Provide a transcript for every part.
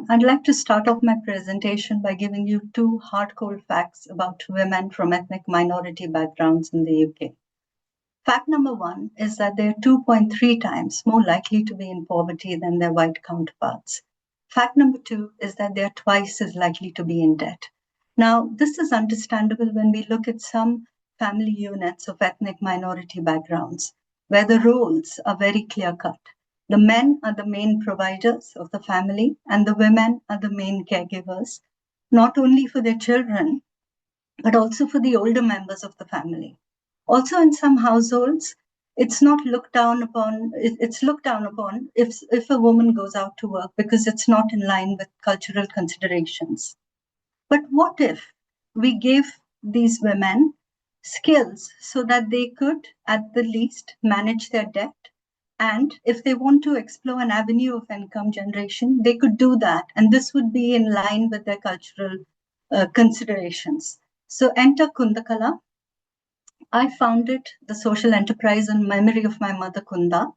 I'd like to start off my presentation by giving you two hardcore facts about women from ethnic minority backgrounds in the UK. Fact number one is that they're 2.3 times more likely to be in poverty than their white counterparts. Fact number two is that they're twice as likely to be in debt. Now, this is understandable when we look at some family units of ethnic minority backgrounds, where the roles are very clear-cut. The men are the main providers of the family, and the women are the main caregivers, not only for their children, but also for the older members of the family. Also, in some households, it's not looked down upon. It's looked down upon if a woman goes out to work because it's not in line with cultural considerations. But what if we gave these women skills so that they could, at the least, manage their debt? And if they want to explore an avenue of income generation, they could do that. And this would be in line with their cultural considerations. So enter Kundakala. I founded the social enterprise in memory of my mother, Kunda.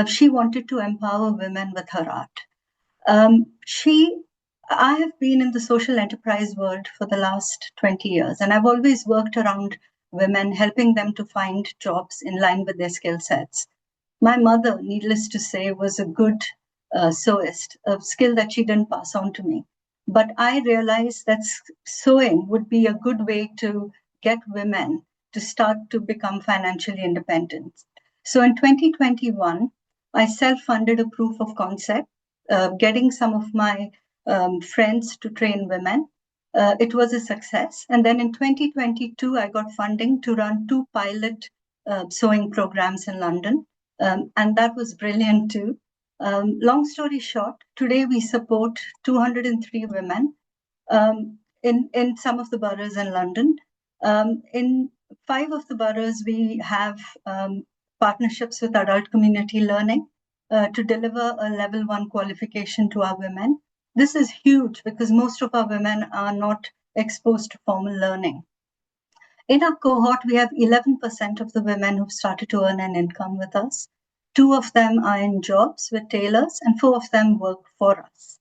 She wanted to empower women with her art. I have been in the social enterprise world for the last 20 years, and I've always worked around women, helping them to find jobs in line with their skill sets. My mother, needless to say, was a good sewist, a skill that she didn't pass on to me. But I realized that sewing would be a good way to get women to start to become financially independent. So in 2021, I self-funded a proof of concept, getting some of my friends to train women. It was a success. And then in 2022, I got funding to run two pilot sewing programs in London. And that was brilliant too. Long story short, today we support 203 women in some of the boroughs in London. In 5 of the boroughs, we have partnerships with adult community learning to deliver a level 1 qualification to our women. This is huge because most of our women are not exposed to formal learning. In our cohort, we have 11% of the women who've started to earn an income with us. 2 of them are in jobs with tailors, and 4 of them work for us.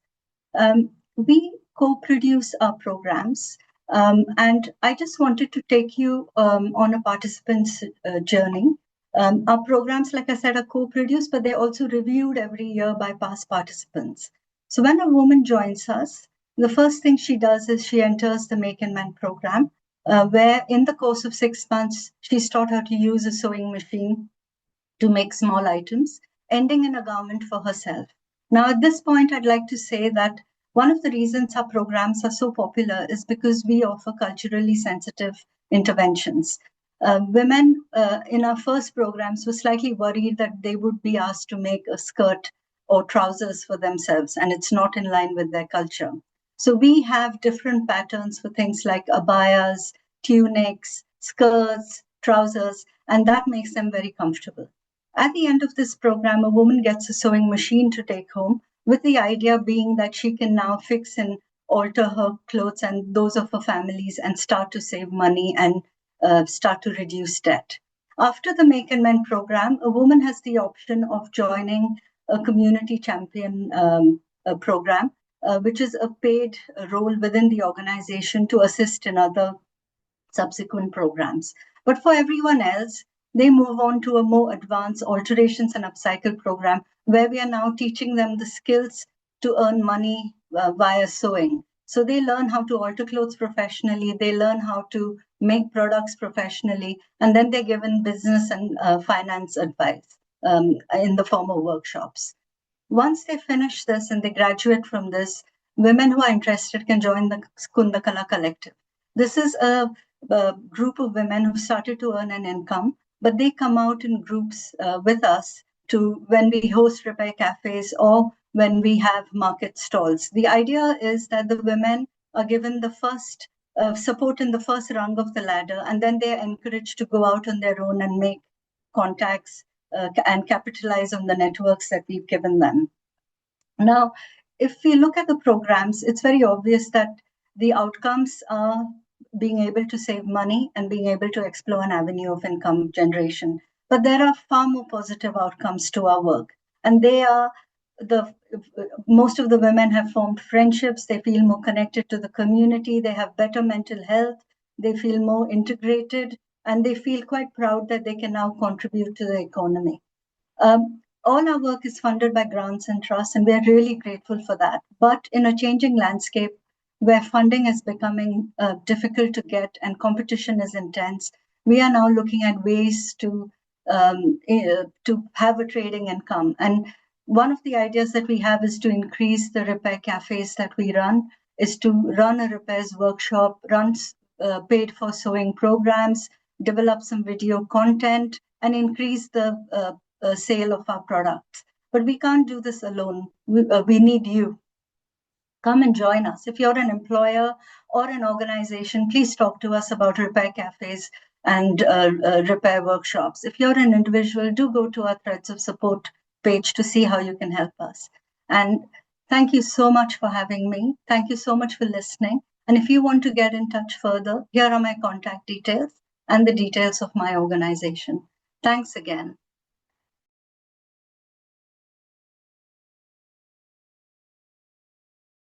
We co-produce our programs, and I just wanted to take you on a participant's journey. Our programs, like I said, are co-produced, but they're also reviewed every year by past participants. So when a woman joins us, the first thing she does is she enters the Make and Mend program, where in the course of 6 months, she's taught how to use a sewing machine to make small items, ending in a garment for herself. Now, at this point, I'd like to say that one of the reasons our programs are so popular is because we offer culturally sensitive interventions. Women in our first programs were slightly worried that they would be asked to make a skirt or trousers for themselves, and it's not in line with their culture. So we have different patterns for things like abayas, tunics, skirts, trousers, and that makes them very comfortable. At the end of this program, a woman gets a sewing machine to take home, with the idea being that she can now fix and alter her clothes and those of her families and start to save money and start to reduce debt. After the Make and Mend program, a woman has the option of joining a community champion program, which is a paid role within the organization to assist in other subsequent programs. But for everyone else, they move on to a more advanced alterations and upcycle program where we are now teaching them the skills to earn money via sewing. So they learn how to alter clothes professionally, they learn how to make products professionally, and then they're given business and finance advice in the form of workshops. Once they finish this and they graduate from this, women who are interested can join the Kundakala Collective. This is a group of women who started to earn an income, but they come out in groups with us to when we host repair cafes or when we have market stalls. The idea is that the women are given the first support in the first rung of the ladder, and then they're encouraged to go out on their own and make contacts and capitalize on the networks that we've given them. Now, if we look at the programs, it's very obvious that the outcomes are being able to save money and being able to explore an avenue of income generation. But there are far more positive outcomes to our work. And they are most of the women have formed friendships. They feel more connected to the community. They have better mental health. They feel more integrated, and they feel quite proud that they can now contribute to the economy. All our work is funded by grants and trusts, and we're really grateful for that. But in a changing landscape where funding is becoming difficult to get and competition is intense, we are now looking at ways to have a trading income. And one of the ideas that we have is to increase the repair cafes that we run, is to run a repairs workshop, run paid for sewing programs, develop some video content, and increase the sale of our products. But we can't do this alone. We need you. Come and join us. If you're an employer or an organization, please talk to us about repair cafes and repair workshops. If you're an individual, do go to our Threads of Support page to see how you can help us. And thank you so much for having me. Thank you so much for listening. And if you want to get in touch further, here are my contact details and the details of my organization. Thanks again.